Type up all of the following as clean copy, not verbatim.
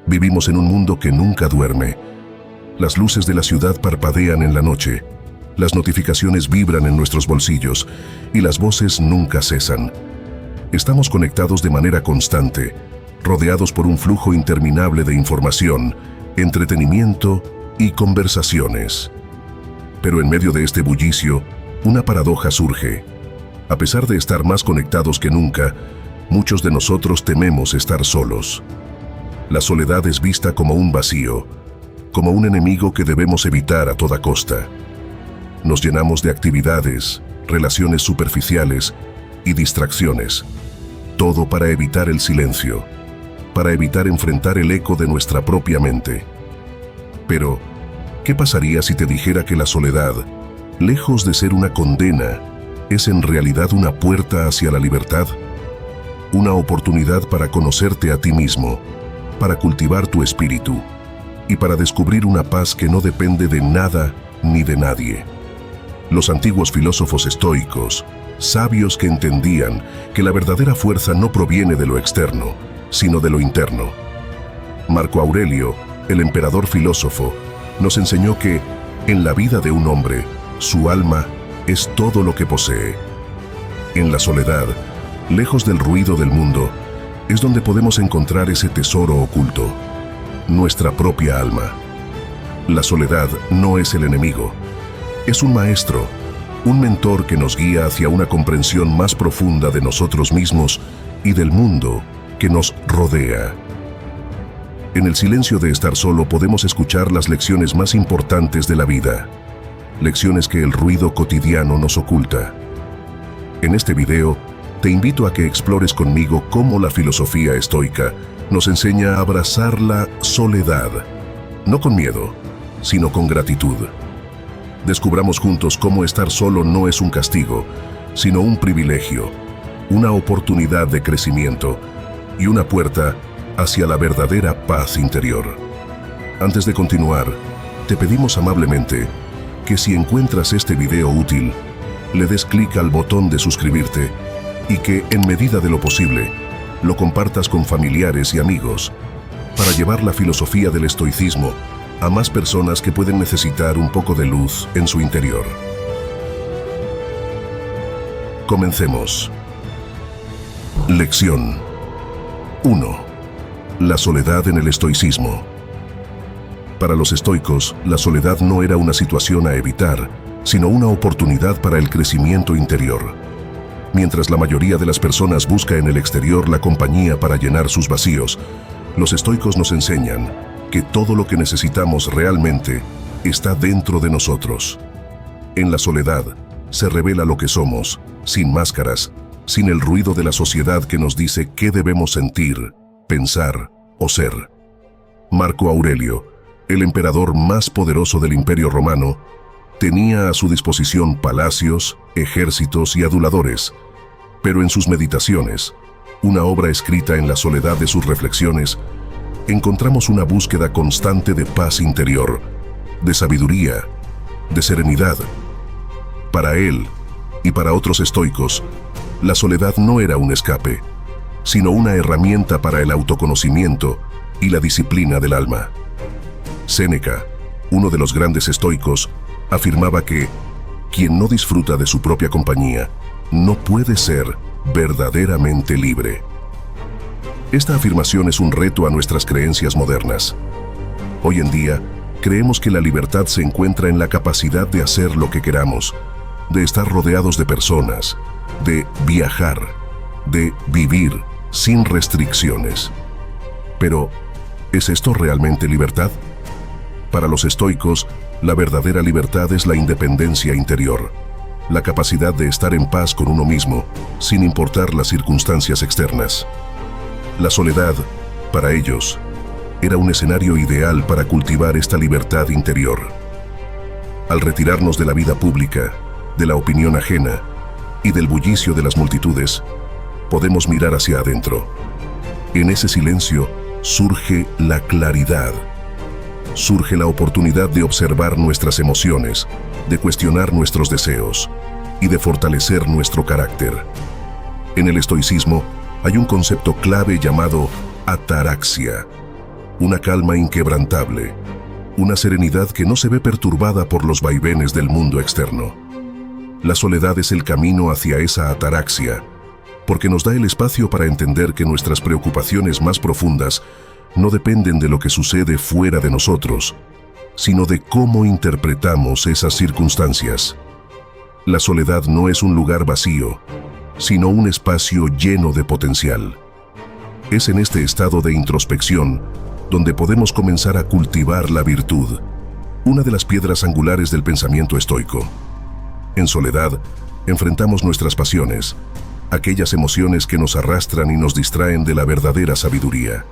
Vivimos en un mundo que nunca duerme. Las luces de la ciudad parpadean en la noche, las notificaciones vibran en nuestros bolsillos y las voces nunca cesan. Estamos conectados de manera constante, rodeados por un flujo interminable de información, entretenimiento y conversaciones. Pero en medio de este bullicio, una paradoja surge. A pesar de estar más conectados que nunca, muchos de nosotros tememos estar solos. La soledad es vista como un vacío, como un enemigo que debemos evitar a toda costa. Nos llenamos de actividades, relaciones superficiales y distracciones, todo para evitar el silencio, para evitar enfrentar el eco de nuestra propia mente. Pero, ¿qué pasaría si te dijera que la soledad, lejos de ser una condena, es en realidad una puerta hacia la libertad? Una oportunidad para conocerte a ti mismo, para cultivar tu espíritu y para descubrir una paz que no depende de nada ni de nadie. Los antiguos filósofos estoicos, sabios que entendían que la verdadera fuerza no proviene de lo externo, sino de lo interno. Marco Aurelio, el emperador filósofo, nos enseñó que, en la vida de un hombre, su alma es todo lo que posee. En la soledad, lejos del ruido del mundo, es donde podemos encontrar ese tesoro oculto, nuestra propia alma. La soledad no es el enemigo, es un maestro, un mentor que nos guía hacia una comprensión más profunda de nosotros mismos y del mundo que nos rodea. En el silencio de estar solo podemos escuchar las lecciones más importantes de la vida, lecciones que el ruido cotidiano nos oculta. En este video, te invito a que explores conmigo cómo la filosofía estoica nos enseña a abrazar la soledad, no con miedo, sino con gratitud. Descubramos juntos cómo estar solo no es un castigo, sino un privilegio, una oportunidad de crecimiento y una puerta hacia la verdadera paz interior. Antes de continuar, te pedimos amablemente que si encuentras este video útil, le des clic al botón de suscribirte y que, en medida de lo posible, lo compartas con familiares y amigos para llevar la filosofía del estoicismo a más personas que pueden necesitar un poco de luz en su interior. Comencemos. Lección 1. La soledad en el estoicismo. Para los estoicos, la soledad no era una situación a evitar, sino una oportunidad para el crecimiento interior. Mientras la mayoría de las personas busca en el exterior la compañía para llenar sus vacíos, los estoicos nos enseñan que todo lo que necesitamos realmente está dentro de nosotros. En la soledad se revela lo que somos, sin máscaras, sin el ruido de la sociedad que nos dice qué debemos sentir, pensar o ser. Marco Aurelio, el emperador más poderoso del Imperio Romano, tenía a su disposición palacios, ejércitos y aduladores, pero en sus meditaciones, una obra escrita en la soledad de sus reflexiones, encontramos una búsqueda constante de paz interior, de sabiduría, de serenidad. Para él y para otros estoicos, la soledad no era un escape, sino una herramienta para el autoconocimiento y la disciplina del alma. Séneca, uno de los grandes estoicos, afirmaba que quien no disfruta de su propia compañía no puede ser verdaderamente libre. Esta afirmación es un reto a nuestras creencias modernas. Hoy en día, creemos que la libertad se encuentra en la capacidad de hacer lo que queramos, de estar rodeados de personas, de viajar, de vivir sin restricciones. Pero, ¿es esto realmente libertad? Para los estoicos, la verdadera libertad es la independencia interior, la capacidad de estar en paz con uno mismo, sin importar las circunstancias externas. La soledad, para ellos, era un escenario ideal para cultivar esta libertad interior. Al retirarnos de la vida pública, de la opinión ajena y del bullicio de las multitudes, podemos mirar hacia adentro. En ese silencio surge la claridad. Surge la oportunidad de observar nuestras emociones, de cuestionar nuestros deseos y de fortalecer nuestro carácter. En el estoicismo hay un concepto clave llamado ataraxia. una calma inquebrantable, una serenidad que no se ve perturbada por los vaivenes del mundo externo. La soledad es el camino hacia esa ataraxia, porque nos da el espacio para entender que nuestras preocupaciones más profundas no dependen de lo que sucede fuera de nosotros, sino de cómo interpretamos esas circunstancias. La soledad no es un lugar vacío, sino un espacio lleno de potencial. Es en este estado de introspección donde podemos comenzar a cultivar la virtud, una de las piedras angulares del pensamiento estoico. En soledad, enfrentamos nuestras pasiones, aquellas emociones que nos arrastran y nos distraen de la verdadera sabiduría.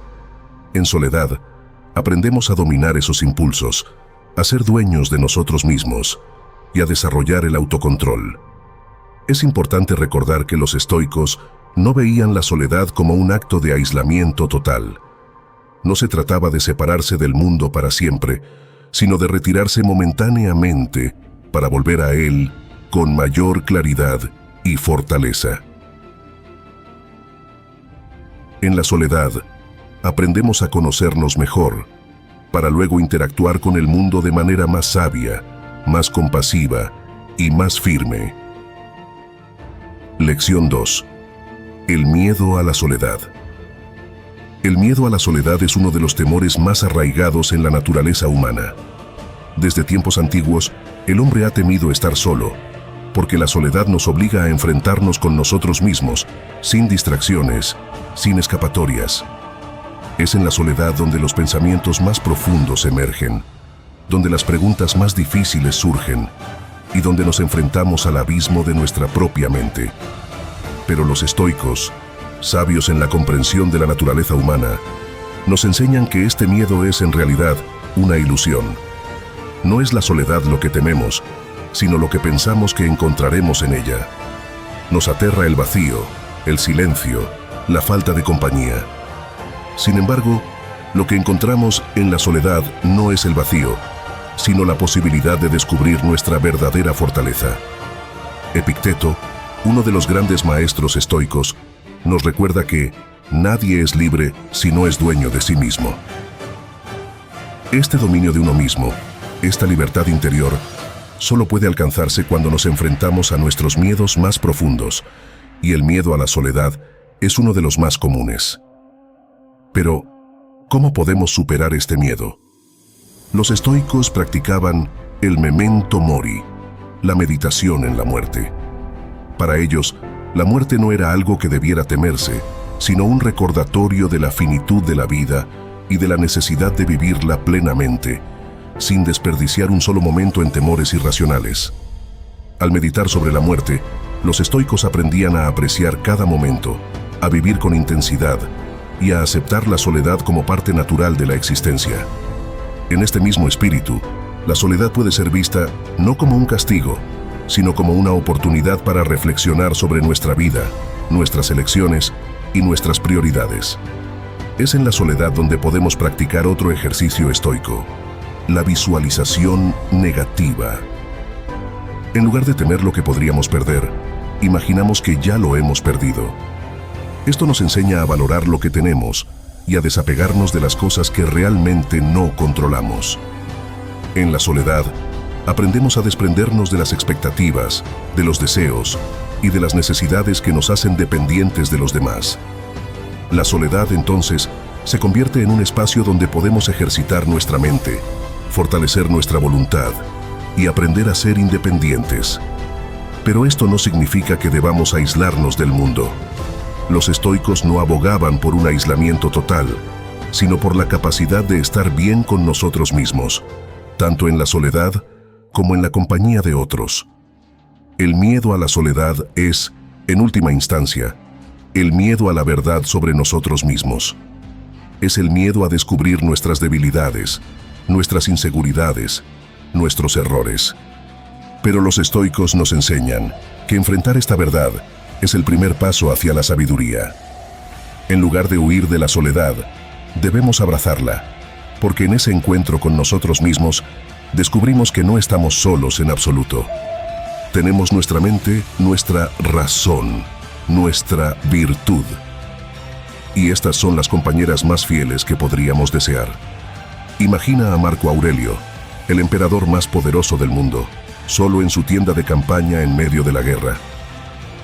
En soledad, aprendemos a dominar esos impulsos, a ser dueños de nosotros mismos y a desarrollar el autocontrol. Es importante recordar que los estoicos no veían la soledad como un acto de aislamiento total. No se trataba de separarse del mundo para siempre, sino de retirarse momentáneamente para volver a él con mayor claridad y fortaleza. En la soledad, aprendemos a conocernos mejor, para luego interactuar con el mundo de manera más sabia, más compasiva y más firme. Lección 2. El miedo a la soledad. El miedo a la soledad es uno de los temores más arraigados en la naturaleza humana. Desde tiempos antiguos, el hombre ha temido estar solo, porque la soledad nos obliga a enfrentarnos con nosotros mismos, sin distracciones, sin escapatorias. Es en la soledad donde los pensamientos más profundos emergen, donde las preguntas más difíciles surgen y donde nos enfrentamos al abismo de nuestra propia mente. Pero los estoicos, sabios en la comprensión de la naturaleza humana, nos enseñan que este miedo es en realidad una ilusión. No es la soledad lo que tememos, sino lo que pensamos que encontraremos en ella. Nos aterra el vacío, el silencio, la falta de compañía. Sin embargo, lo que encontramos en la soledad no es el vacío, sino la posibilidad de descubrir nuestra verdadera fortaleza. Epicteto, uno de los grandes maestros estoicos, nos recuerda que nadie es libre si no es dueño de sí mismo. Este dominio de uno mismo, esta libertad interior, solo puede alcanzarse cuando nos enfrentamos a nuestros miedos más profundos, y el miedo a la soledad es uno de los más comunes. Pero, ¿cómo podemos superar este miedo? Los estoicos practicaban el memento mori, la meditación en la muerte. Para ellos, la muerte no era algo que debiera temerse, sino un recordatorio de la finitud de la vida y de la necesidad de vivirla plenamente, sin desperdiciar un solo momento en temores irracionales. Al meditar sobre la muerte, los estoicos aprendían a apreciar cada momento, a vivir con intensidad y a aceptar la soledad como parte natural de la existencia. En este mismo espíritu, la soledad puede ser vista no como un castigo, sino como una oportunidad para reflexionar sobre nuestra vida, nuestras elecciones y nuestras prioridades. Es en la soledad donde podemos practicar otro ejercicio estoico, la visualización negativa. En lugar de temer lo que podríamos perder, imaginamos que ya lo hemos perdido. Esto nos enseña a valorar lo que tenemos y a desapegarnos de las cosas que realmente no controlamos. En la soledad, aprendemos a desprendernos de las expectativas, de los deseos y de las necesidades que nos hacen dependientes de los demás. La soledad, entonces, se convierte en un espacio donde podemos ejercitar nuestra mente, fortalecer nuestra voluntad y aprender a ser independientes. Pero esto no significa que debamos aislarnos del mundo. Los estoicos no abogaban por un aislamiento total, sino por la capacidad de estar bien con nosotros mismos, tanto en la soledad como en la compañía de otros. El miedo a la soledad es, en última instancia, el miedo a la verdad sobre nosotros mismos. Es el miedo a descubrir nuestras debilidades, nuestras inseguridades, nuestros errores. Pero los estoicos nos enseñan que enfrentar esta verdad es el primer paso hacia la sabiduría. En lugar de huir de la soledad, debemos abrazarla, porque en ese encuentro con nosotros mismos descubrimos que no estamos solos en absoluto. Tenemos nuestra mente, nuestra razón, nuestra virtud. y estas son las compañeras más fieles que podríamos desear. Imagina a Marco Aurelio, el emperador más poderoso del mundo, solo en su tienda de campaña en medio de la guerra,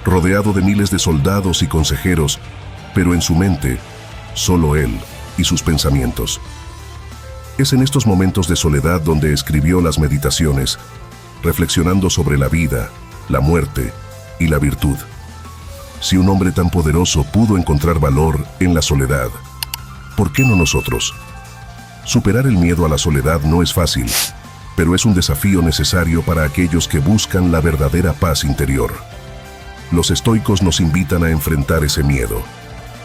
rodeado de miles de soldados y consejeros, pero en su mente, solo él y sus pensamientos. Es en estos momentos de soledad donde escribió las Meditaciones, reflexionando sobre la vida, la muerte y la virtud. Si un hombre tan poderoso pudo encontrar valor en la soledad, ¿por qué no nosotros? Superar el miedo a la soledad no es fácil, pero es un desafío necesario para aquellos que buscan la verdadera paz interior. Los estoicos nos invitan a enfrentar ese miedo,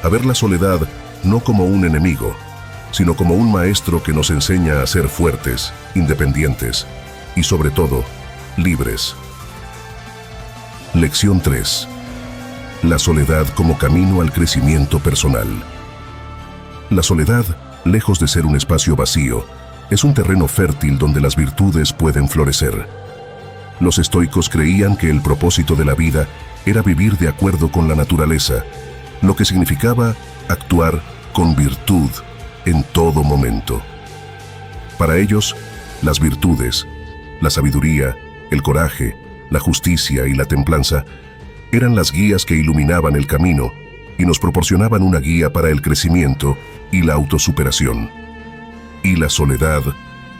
a ver la soledad no como un enemigo, sino como un maestro que nos enseña a ser fuertes, independientes y, sobre todo, libres. Lección 3. La soledad como camino al crecimiento personal. La soledad, lejos de ser un espacio vacío, es un terreno fértil donde las virtudes pueden florecer. Los estoicos creían que el propósito de la vida era vivir de acuerdo con la naturaleza, lo que significaba actuar con virtud en todo momento. Para ellos, las virtudes, la sabiduría, el coraje, la justicia y la templanza eran las guías que iluminaban el camino y nos proporcionaban una guía para el crecimiento y la autosuperación. Y la soledad,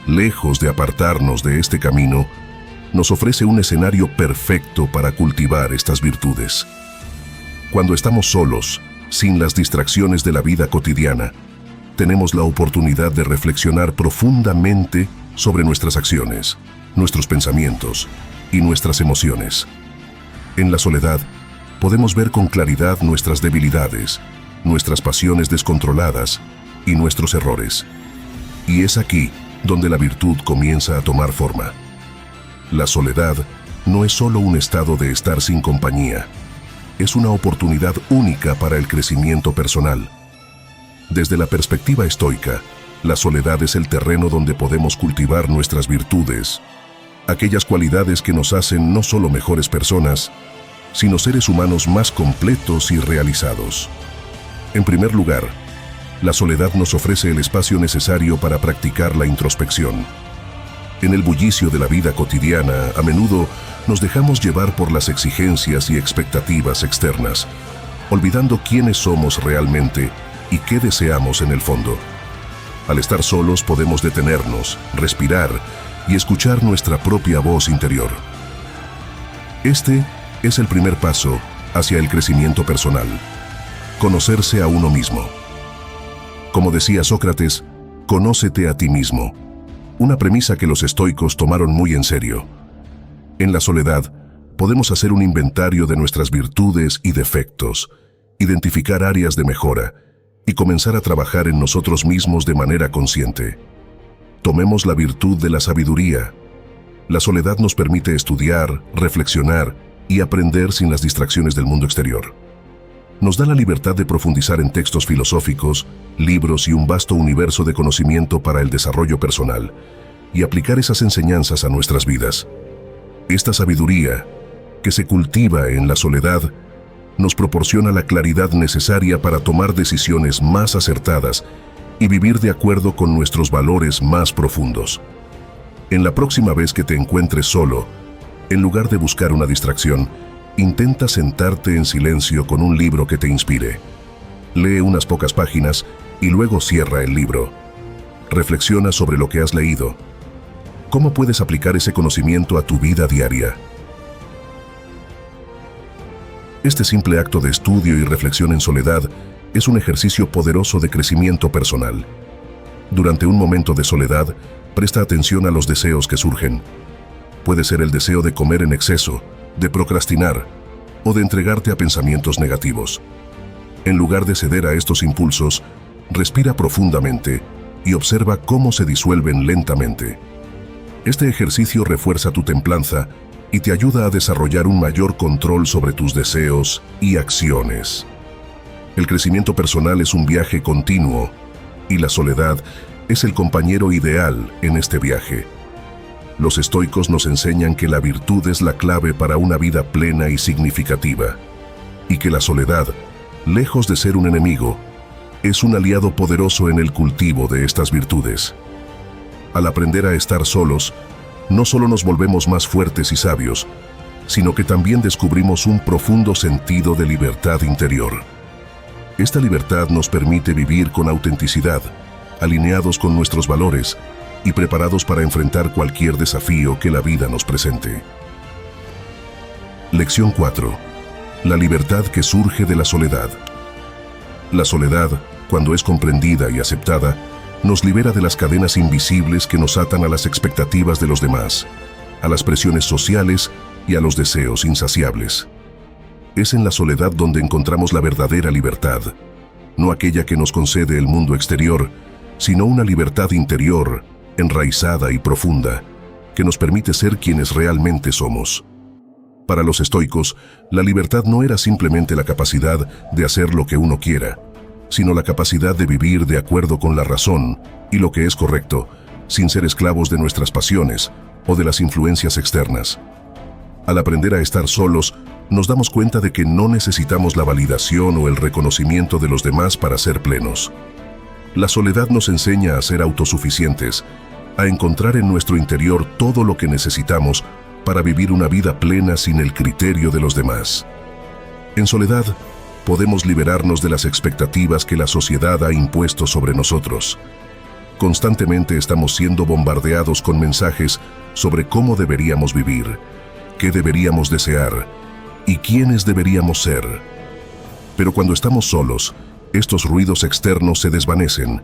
lejos de apartarnos de este camino, nos ofrece un escenario perfecto para cultivar estas virtudes. Cuando estamos solos, sin las distracciones de la vida cotidiana, tenemos la oportunidad de reflexionar profundamente sobre nuestras acciones, nuestros pensamientos y nuestras emociones. En la soledad, podemos ver con claridad nuestras debilidades, nuestras pasiones descontroladas y nuestros errores. Y es aquí donde la virtud comienza a tomar forma. La soledad no es solo un estado de estar sin compañía, es una oportunidad única para el crecimiento personal. Desde la perspectiva estoica, la soledad es el terreno donde podemos cultivar nuestras virtudes, aquellas cualidades que nos hacen no solo mejores personas, sino seres humanos más completos y realizados. En primer lugar, la soledad nos ofrece el espacio necesario para practicar la introspección. En el bullicio de la vida cotidiana, a menudo nos dejamos llevar por las exigencias y expectativas externas, olvidando quiénes somos realmente y qué deseamos en el fondo. Al estar solos podemos detenernos, respirar y escuchar nuestra propia voz interior. Este es el primer paso hacia el crecimiento personal: conocerse a uno mismo. Como decía Sócrates, conócete a ti mismo, una premisa que los estoicos tomaron muy en serio. En la soledad, podemos hacer un inventario de nuestras virtudes y defectos, identificar áreas de mejora y comenzar a trabajar en nosotros mismos de manera consciente. Tomemos la virtud de la sabiduría. La soledad nos permite estudiar, reflexionar y aprender sin las distracciones del mundo exterior. Nos da la libertad de profundizar en textos filosóficos, libros y un vasto universo de conocimiento para el desarrollo personal y aplicar esas enseñanzas a nuestras vidas. Esta sabiduría, que se cultiva en la soledad, nos proporciona la claridad necesaria para tomar decisiones más acertadas y vivir de acuerdo con nuestros valores más profundos. En la próxima vez que te encuentres solo, en lugar de buscar una distracción, intenta sentarte en silencio con un libro que te inspire. Lee unas pocas páginas y luego cierra el libro. Reflexiona sobre lo que has leído. ¿Cómo puedes aplicar ese conocimiento a tu vida diaria? Este simple acto de estudio y reflexión en soledad es un ejercicio poderoso de crecimiento personal. Durante un momento de soledad, presta atención a los deseos que surgen. Puede ser el deseo de comer en exceso, de procrastinar o de entregarte a pensamientos negativos. En lugar de ceder a estos impulsos, respira profundamente y observa cómo se disuelven lentamente. Este ejercicio refuerza tu templanza y te ayuda a desarrollar un mayor control sobre tus deseos y acciones. El crecimiento personal es un viaje continuo y la soledad es el compañero ideal en este viaje. Los estoicos nos enseñan que la virtud es la clave para una vida plena y significativa, y que la soledad, lejos de ser un enemigo, es un aliado poderoso en el cultivo de estas virtudes. Al aprender a estar solos, no solo nos volvemos más fuertes y sabios, sino que también descubrimos un profundo sentido de libertad interior. Esta libertad nos permite vivir con autenticidad, alineados con nuestros valores y preparados para enfrentar cualquier desafío que la vida nos presente. Lección 4. La libertad que surge de la soledad. La soledad, cuando es comprendida y aceptada, nos libera de las cadenas invisibles que nos atan a las expectativas de los demás, a las presiones sociales y a los deseos insaciables. Es en la soledad donde encontramos la verdadera libertad, no aquella que nos concede el mundo exterior, sino una libertad interior, enraizada y profunda, que nos permite ser quienes realmente somos. Para los estoicos, la libertad no era simplemente la capacidad de hacer lo que uno quiera, sino la capacidad de vivir de acuerdo con la razón y lo que es correcto, sin ser esclavos de nuestras pasiones o de las influencias externas. Al aprender a estar solos, nos damos cuenta de que no necesitamos la validación o el reconocimiento de los demás para ser plenos. La soledad nos enseña a ser autosuficientes, a encontrar en nuestro interior todo lo que necesitamos para vivir una vida plena sin el criterio de los demás. En soledad, podemos liberarnos de las expectativas que la sociedad ha impuesto sobre nosotros. Constantemente estamos siendo bombardeados con mensajes sobre cómo deberíamos vivir, qué deberíamos desear y quiénes deberíamos ser. Pero cuando estamos solos, estos ruidos externos se desvanecen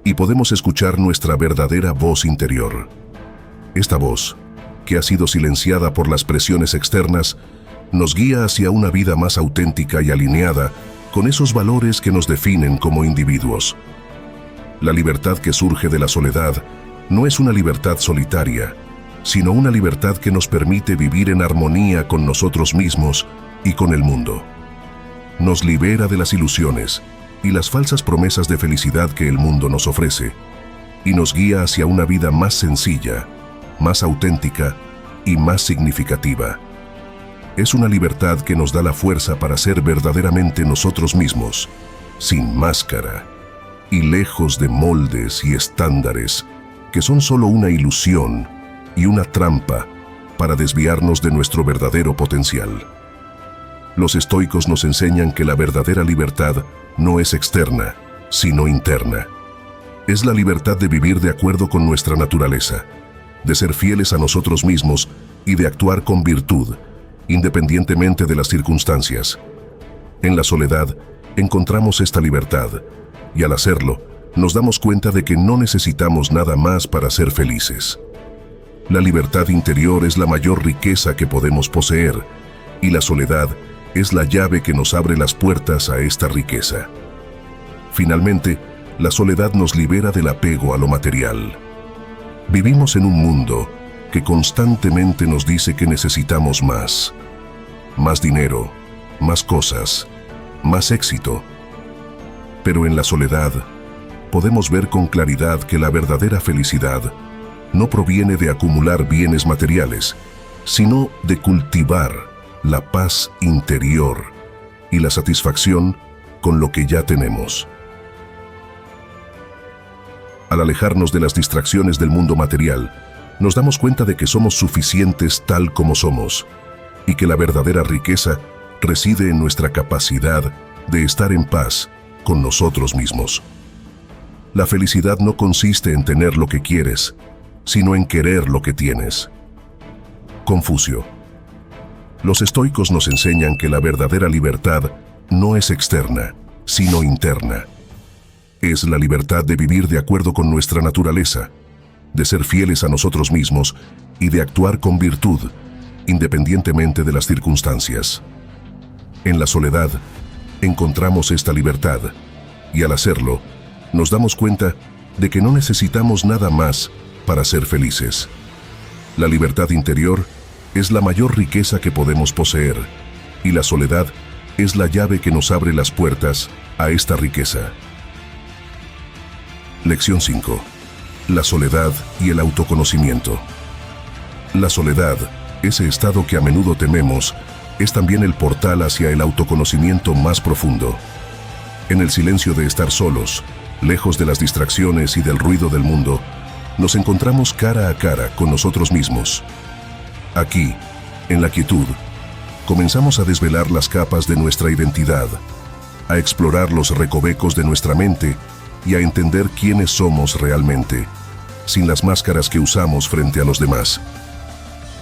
y podemos escuchar nuestra verdadera voz interior. Esta voz, que ha sido silenciada por las presiones externas, nos guía hacia una vida más auténtica y alineada con esos valores que nos definen como individuos. La libertad que surge de la soledad no es una libertad solitaria, sino una libertad que nos permite vivir en armonía con nosotros mismos y con el mundo. Nos libera de las ilusiones y las falsas promesas de felicidad que el mundo nos ofrece, y nos guía hacia una vida más sencilla, más auténtica y más significativa. Es una libertad que nos da la fuerza para ser verdaderamente nosotros mismos, sin máscara y lejos de moldes y estándares que son solo una ilusión y una trampa para desviarnos de nuestro verdadero potencial. Los estoicos nos enseñan que la verdadera libertad no es externa, sino interna. Es la libertad de vivir de acuerdo con nuestra naturaleza, de ser fieles a nosotros mismos y de actuar con virtud, independientemente de las circunstancias. En la soledad encontramos esta libertad, y al hacerlo, nos damos cuenta de que no necesitamos nada más para ser felices. La libertad interior es la mayor riqueza que podemos poseer, y la soledad es la llave que nos abre las puertas a esta riqueza. Finalmente, la soledad nos libera del apego a lo material. Vivimos en un mundo que constantemente nos dice que necesitamos más dinero, más cosas, más éxito. Pero en la soledad, podemos ver con claridad que la verdadera felicidad no proviene de acumular bienes materiales, sino de cultivar la paz interior y la satisfacción con lo que ya tenemos. Al alejarnos de las distracciones del mundo material, nos damos cuenta de que somos suficientes tal como somos, y que la verdadera riqueza reside en nuestra capacidad de estar en paz con nosotros mismos. La felicidad no consiste en tener lo que quieres, sino en querer lo que tienes. Confucio. Los estoicos nos enseñan que la verdadera libertad no es externa, sino interna. Es la libertad de vivir de acuerdo con nuestra naturaleza, de ser fieles a nosotros mismos y de actuar con virtud, independientemente de las circunstancias. En la soledad, encontramos esta libertad, y al hacerlo, nos damos cuenta de que no necesitamos nada más para ser felices. La libertad interior es la mayor riqueza que podemos poseer, y la soledad es la llave que nos abre las puertas a esta riqueza. Lección 5. La soledad y el autoconocimiento. La soledad, ese estado que a menudo tememos, es también el portal hacia el autoconocimiento más profundo. En el silencio de estar solos, lejos de las distracciones y del ruido del mundo, nos encontramos cara a cara con nosotros mismos. Aquí, en la quietud, comenzamos a desvelar las capas de nuestra identidad, a explorar los recovecos de nuestra mente y a entender quiénes somos realmente, sin las máscaras que usamos frente a los demás.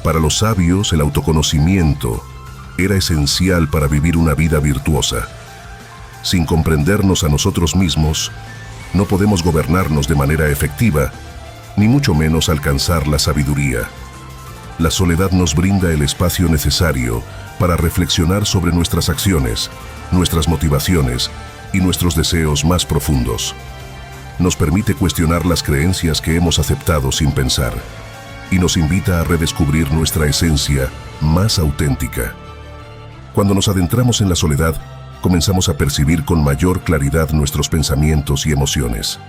Para los sabios, el autoconocimiento era esencial para vivir una vida virtuosa. Sin comprendernos a nosotros mismos, no podemos gobernarnos de manera efectiva, ni mucho menos alcanzar la sabiduría. La soledad nos brinda el espacio necesario para reflexionar sobre nuestras acciones, nuestras motivaciones y nuestros deseos más profundos. Nos permite cuestionar las creencias que hemos aceptado sin pensar y nos invita a redescubrir nuestra esencia más auténtica. Cuando nos adentramos en la soledad, comenzamos a percibir con mayor claridad nuestros pensamientos y emociones.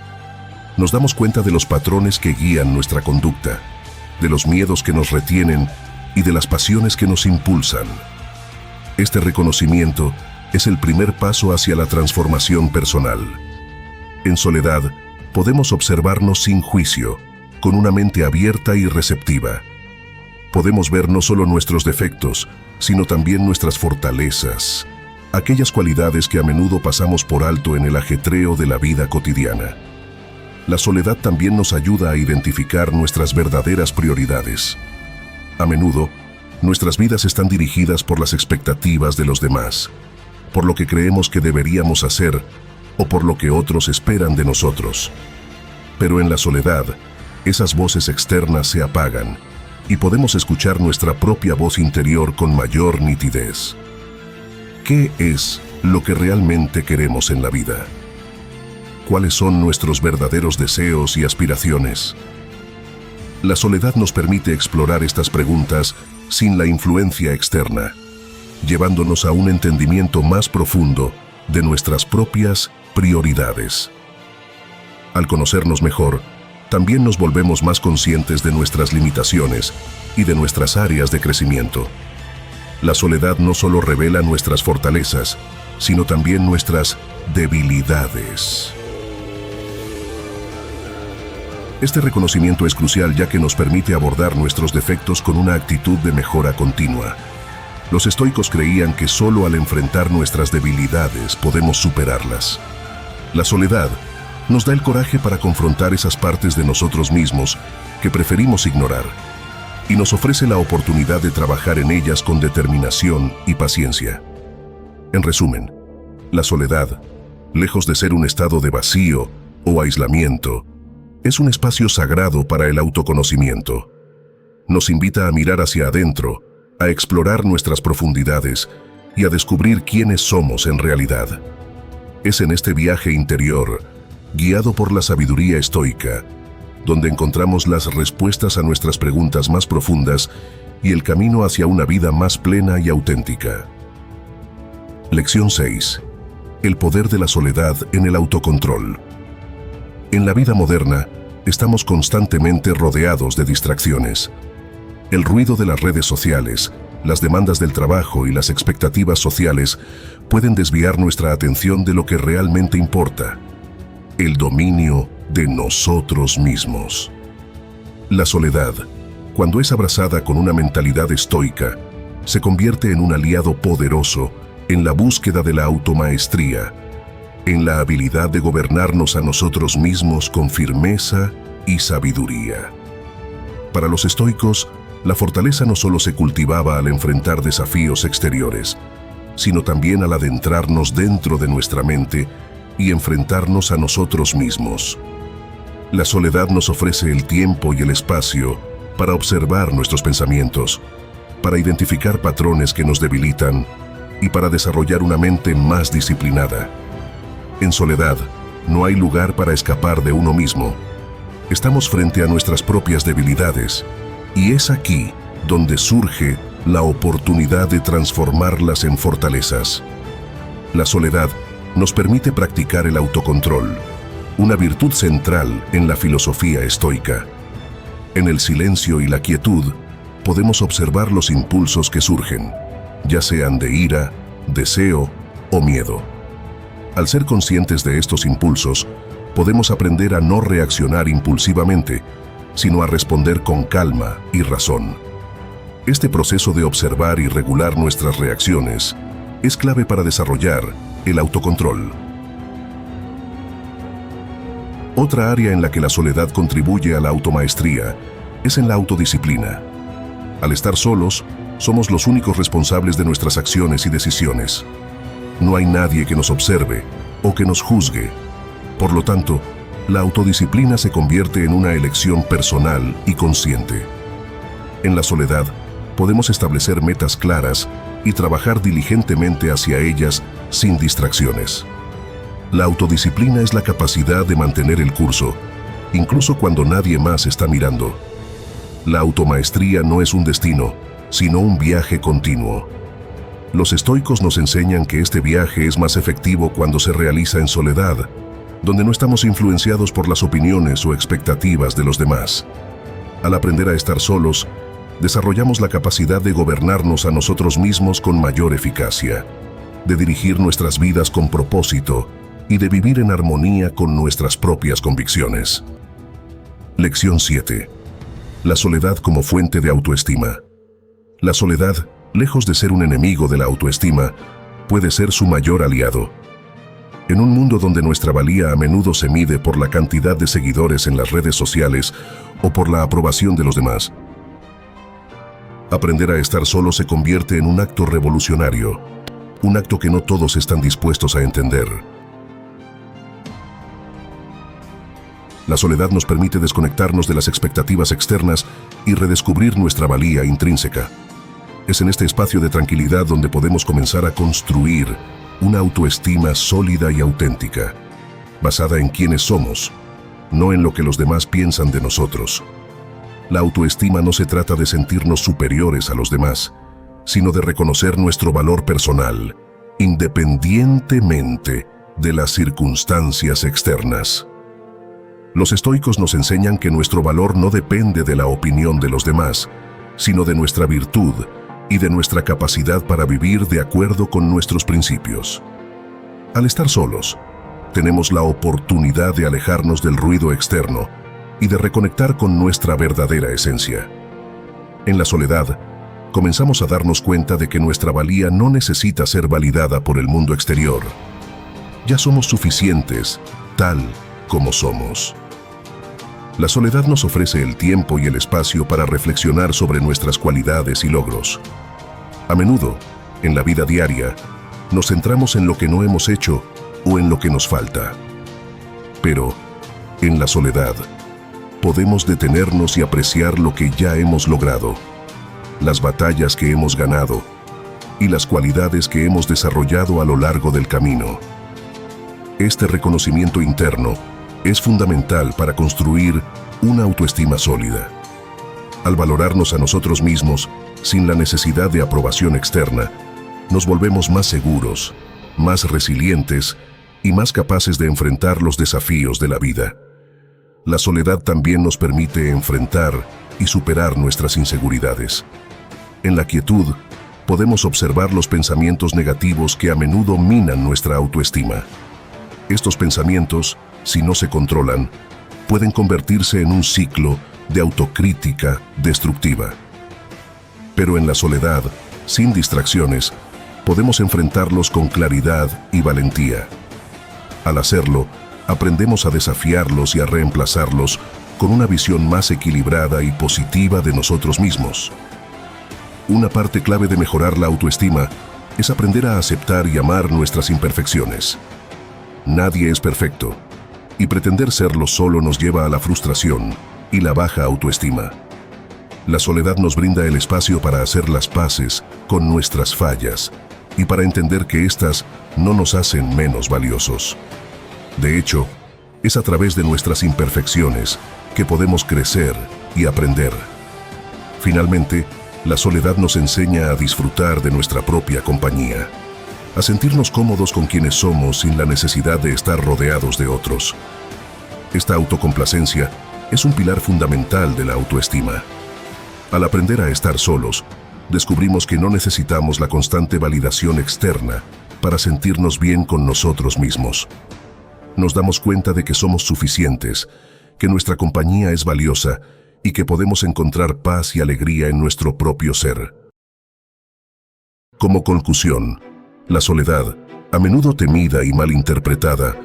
Nos damos cuenta de los patrones que guían nuestra conducta, de los miedos que nos retienen y de las pasiones que nos impulsan. Este reconocimiento es el primer paso hacia la transformación personal. En soledad, podemos observarnos sin juicio, con una mente abierta y receptiva. Podemos ver no solo nuestros defectos, sino también nuestras fortalezas, aquellas cualidades que a menudo pasamos por alto en el ajetreo de la vida cotidiana. La soledad también nos ayuda a identificar nuestras verdaderas prioridades. A menudo, nuestras vidas están dirigidas por las expectativas de los demás, por lo que creemos que deberíamos hacer o por lo que otros esperan de nosotros. Pero en la soledad, esas voces externas se apagan y podemos escuchar nuestra propia voz interior con mayor nitidez. ¿Qué es lo que realmente queremos en la vida? ¿Cuáles son nuestros verdaderos deseos y aspiraciones? La soledad nos permite explorar estas preguntas sin la influencia externa, llevándonos a un entendimiento más profundo de nuestras propias prioridades. Al conocernos mejor, también nos volvemos más conscientes de nuestras limitaciones y de nuestras áreas de crecimiento. La soledad no solo revela nuestras fortalezas, sino también nuestras debilidades. Este reconocimiento es crucial ya que nos permite abordar nuestros defectos con una actitud de mejora continua. Los estoicos creían que solo al enfrentar nuestras debilidades podemos superarlas. La soledad nos da el coraje para confrontar esas partes de nosotros mismos que preferimos ignorar, y nos ofrece la oportunidad de trabajar en ellas con determinación y paciencia. En resumen, la soledad, lejos de ser un estado de vacío o aislamiento, es un espacio sagrado para el autoconocimiento. Nos invita a mirar hacia adentro, a explorar nuestras profundidades y a descubrir quiénes somos en realidad. Es en este viaje interior, guiado por la sabiduría estoica, donde encontramos las respuestas a nuestras preguntas más profundas y el camino hacia una vida más plena y auténtica. Lección 6. El poder de la soledad en el autocontrol. En la vida moderna, estamos constantemente rodeados de distracciones. El ruido de las redes sociales, las demandas del trabajo y las expectativas sociales pueden desviar nuestra atención de lo que realmente importa: el dominio de nosotros mismos. La soledad, cuando es abrazada con una mentalidad estoica, se convierte en un aliado poderoso en la búsqueda de la automaestría, en la habilidad de gobernarnos a nosotros mismos con firmeza y sabiduría. Para los estoicos, la fortaleza no solo se cultivaba al enfrentar desafíos exteriores, sino también al adentrarnos dentro de nuestra mente y enfrentarnos a nosotros mismos. La soledad nos ofrece el tiempo y el espacio para observar nuestros pensamientos, para identificar patrones que nos debilitan y para desarrollar una mente más disciplinada. En soledad, no hay lugar para escapar de uno mismo. Estamos frente a nuestras propias debilidades, y es aquí donde surge la oportunidad de transformarlas en fortalezas. La soledad nos permite practicar el autocontrol, una virtud central en la filosofía estoica. En el silencio y la quietud, podemos observar los impulsos que surgen, ya sean de ira, deseo o miedo. Al ser conscientes de estos impulsos, podemos aprender a no reaccionar impulsivamente, sino a responder con calma y razón. Este proceso de observar y regular nuestras reacciones es clave para desarrollar el autocontrol. Otra área en la que la soledad contribuye a la automaestría es en la autodisciplina. Al estar solos, somos los únicos responsables de nuestras acciones y decisiones. No hay nadie que nos observe o que nos juzgue. Por lo tanto, la autodisciplina se convierte en una elección personal y consciente. En la soledad, podemos establecer metas claras y trabajar diligentemente hacia ellas sin distracciones. La autodisciplina es la capacidad de mantener el curso, incluso cuando nadie más está mirando. La automaestría no es un destino, sino un viaje continuo. Los estoicos nos enseñan que este viaje es más efectivo cuando se realiza en soledad, donde no estamos influenciados por las opiniones o expectativas de los demás. Al aprender a estar solos, desarrollamos la capacidad de gobernarnos a nosotros mismos con mayor eficacia, de dirigir nuestras vidas con propósito y de vivir en armonía con nuestras propias convicciones. Lección 7. La soledad como fuente de autoestima. La soledad, lejos de ser un enemigo de la autoestima, puede ser su mayor aliado. En un mundo donde nuestra valía a menudo se mide por la cantidad de seguidores en las redes sociales o por la aprobación de los demás, aprender a estar solo se convierte en un acto revolucionario, un acto que no todos están dispuestos a entender. La soledad nos permite desconectarnos de las expectativas externas y redescubrir nuestra valía intrínseca. Es en este espacio de tranquilidad donde podemos comenzar a construir una autoestima sólida y auténtica, basada en quiénes somos, no en lo que los demás piensan de nosotros. La autoestima no se trata de sentirnos superiores a los demás, sino de reconocer nuestro valor personal, independientemente de las circunstancias externas. Los estoicos nos enseñan que nuestro valor no depende de la opinión de los demás, sino de nuestra virtud y de nuestra capacidad para vivir de acuerdo con nuestros principios. Al estar solos, tenemos la oportunidad de alejarnos del ruido externo y de reconectar con nuestra verdadera esencia. En la soledad, comenzamos a darnos cuenta de que nuestra valía no necesita ser validada por el mundo exterior. Ya somos suficientes, tal como somos. La soledad nos ofrece el tiempo y el espacio para reflexionar sobre nuestras cualidades y logros. A menudo, en la vida diaria, nos centramos en lo que no hemos hecho o en lo que nos falta. Pero, en la soledad, podemos detenernos y apreciar lo que ya hemos logrado, las batallas que hemos ganado y las cualidades que hemos desarrollado a lo largo del camino. Este reconocimiento interno es fundamental para construir una autoestima sólida. Al valorarnos a nosotros mismos sin la necesidad de aprobación externa, nos volvemos más seguros, más resilientes y más capaces de enfrentar los desafíos de la vida. La soledad también nos permite enfrentar y superar nuestras inseguridades. En la quietud, podemos observar los pensamientos negativos que a menudo minan nuestra autoestima. Estos pensamientos, si no se controlan, pueden convertirse en un ciclo de autocrítica destructiva. Pero en la soledad, sin distracciones, podemos enfrentarlos con claridad y valentía. Al hacerlo, aprendemos a desafiarlos y a reemplazarlos con una visión más equilibrada y positiva de nosotros mismos. Una parte clave de mejorar la autoestima es aprender a aceptar y amar nuestras imperfecciones. Nadie es perfecto, y pretender serlo solo nos lleva a la frustración y la baja autoestima. La soledad nos brinda el espacio para hacer las paces con nuestras fallas y para entender que éstas no nos hacen menos valiosos. De hecho, es a través de nuestras imperfecciones que podemos crecer y aprender. Finalmente, la soledad nos enseña a disfrutar de nuestra propia compañía, a sentirnos cómodos con quienes somos sin la necesidad de estar rodeados de otros. Esta autocomplacencia es un pilar fundamental de la autoestima. Al aprender a estar solos, descubrimos que no necesitamos la constante validación externa para sentirnos bien con nosotros mismos. Nos damos cuenta de que somos suficientes, que nuestra compañía es valiosa y que podemos encontrar paz y alegría en nuestro propio ser. Como conclusión, la soledad, a menudo temida y malinterpretada,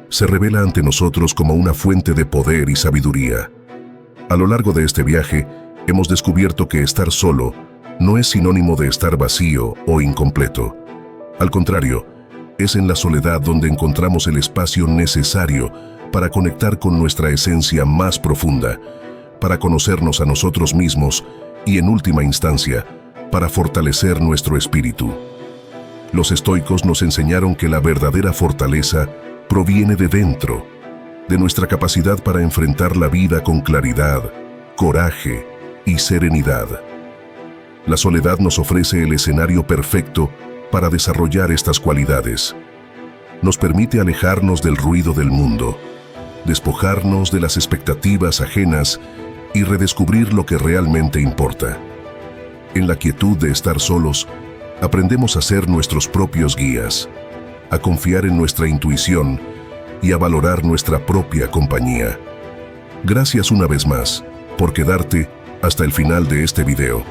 se revela ante nosotros como una fuente de poder y sabiduría. A lo largo de este viaje, hemos descubierto que estar solo no es sinónimo de estar vacío o incompleto. Al contrario, es en la soledad donde encontramos el espacio necesario para conectar con nuestra esencia más profunda, para conocernos a nosotros mismos y, en última instancia, para fortalecer nuestro espíritu. Los estoicos nos enseñaron que la verdadera fortaleza proviene de dentro, de nuestra capacidad para enfrentar la vida con claridad, coraje y serenidad. La soledad nos ofrece el escenario perfecto para desarrollar estas cualidades. Nos permite alejarnos del ruido del mundo, despojarnos de las expectativas ajenas y redescubrir lo que realmente importa. En la quietud de estar solos, aprendemos a ser nuestros propios guías, a confiar en nuestra intuición y a valorar nuestra propia compañía. Gracias una vez más por quedarte hasta el final de este video.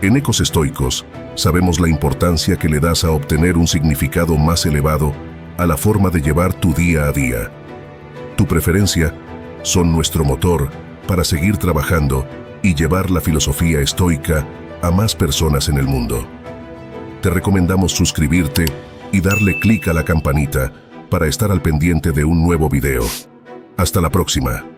En Ecos Estoicos, sabemos la importancia que le das a obtener un significado más elevado a la forma de llevar tu día a día. Tu preferencia son nuestro motor para seguir trabajando y llevar la filosofía estoica a más personas en el mundo. Te recomendamos suscribirte y darle clic a la campanita para estar al pendiente de un nuevo video. Hasta la próxima.